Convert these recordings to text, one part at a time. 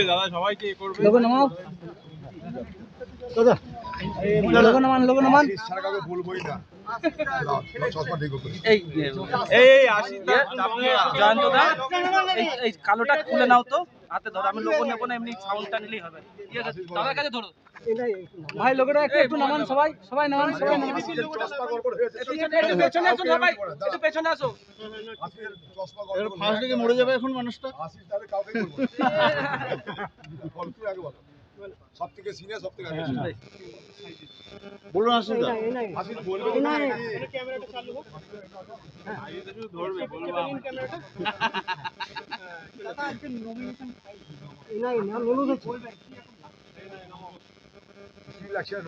দাদা সবাইকে করবে বলবোই না এই কালোটা খুলে নাও তো, হাতে ধরো। আমি লোগো নেবো না, এমনি সাউন্ডটা নিলেই হবে। দাদার কাছে ধরো ভাই, লোগোটা একটু নামান। সবাই সবাই নামান, সবাই নামান। পেছনে আসো সবাই, একটু পেছনে আসো। ফার্স্ট দিকে মরে যাবে এখন মানুষটা। সব থেকে সিনিয়র, সব থেকে আগে বলুন। আসুন ধরবে বলবো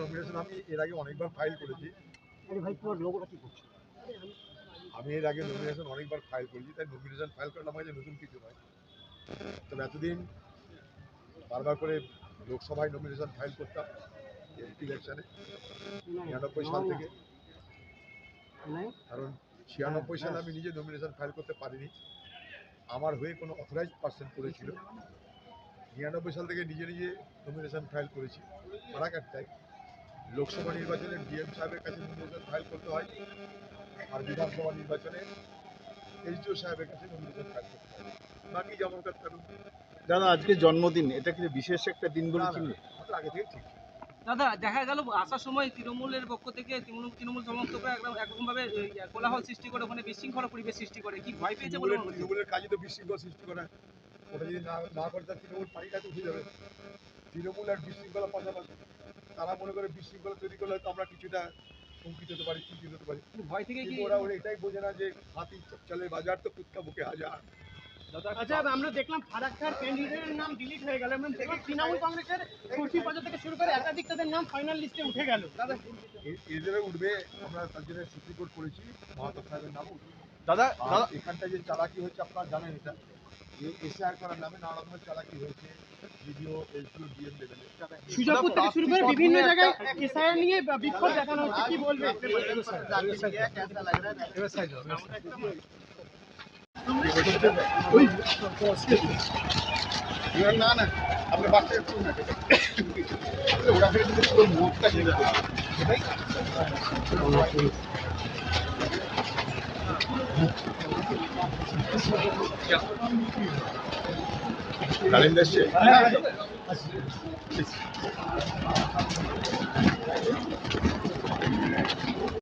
নমিনেশন আমি এর আগে অনেকবার ফাইল করেছি। তাই নমিনেশন ফাইল করলাম, নতুন কিছু নয়। তবে এতদিন বারবার করে লোকসভায় নমিনেশন ফাইল করতাম এমপি ইলেকশনে ৯৯ সাল থেকে। কারণ ৯৬ সালে আমি নিজে নমিনেশন ফাইল করতে পারিনি, আমার হয়ে কোনো অথরাইজড পার্সন করেছিল। ৯৯ সাল থেকে নিজে নিজে নমিনেশন ফাইল করেছি। ফারাক একটাই, লোকসভা নির্বাচনে ডিএম সাহেবের কাছে নমিনেশন ফাইল করতে হয়, আর বিধানসভা নির্বাচনে এইচডিও সাহেবের কাছে নমিনেশন ফাইল করতে হয়। বাকি যেমন দাদা আজকে জন্মদিন, এটা কি বিশেষ একটা দিন বলে আগে থেকে ঠিক। দাদা দেখা গেল আসার সময় তৃণমূলের পক্ষ থেকে তৃণমূল সমর্থকরা একরকম ভাবে কোলাহল সৃষ্টি করে, ওখানে বিশৃঙ্খলা পরিবেশ সৃষ্টি করে। কি ভয় পেয়েছে বলে? তৃণমূলের কাজই তো বিশৃঙ্খলা সৃষ্টি করা। ওটা যদি না করে তার তৃণমূল পার্টিটা উঠে যাবে। তৃণমূল আর বিশৃঙ্খলা পাশাপাশি, তারা মনে করে বিশৃঙ্খলা তৈরি করলে হয়তো আমরা কিছুটা শঙ্কিত হতে পারি, চিন্তিত হতে পারি। ভয় থেকে কি ওরা এটাই বোঝে না যে হাতি চলে বাজার তো কুত্তা বুকে হাজার। আচ্ছা, আমরা দেখলাম ফারাক্কার ক্যান্ডিডেটের নাম ডিলিট হয়ে গেল। আমরা দেখলাম তৃণমূল কংগ্রেসের শশী পাজা থেকে শুরু করে একাধিক তাদের নাম ফাইনাল লিস্টে উঠে গেল। এদের উঠবে, আমরা তার জন্য সুপ্রিম কোর্ট করেছি, মাহাতো সাহেবের নাম উঠবে। দাদা এখানটায় যে চালাকি হচ্ছে আপনারা জানেন, এটা এসআইআর করার নামে নানা রকমের চালাকি হয়েছে ভিডিও এলসিও ডিএম লেভেলে। সুজাপুর থেকে শুরু করে বিভিন্ন জায়গায় এসআইআর নিয়ে বিক্ষোভ দেখানো হচ্ছে, কি বলবে? না না, আপনি বাচ্চা একটু না, ওরা ফেলে কিন্তু পুরো মুখটা ছেড়ে দেবে। কালিন্দ এসছে।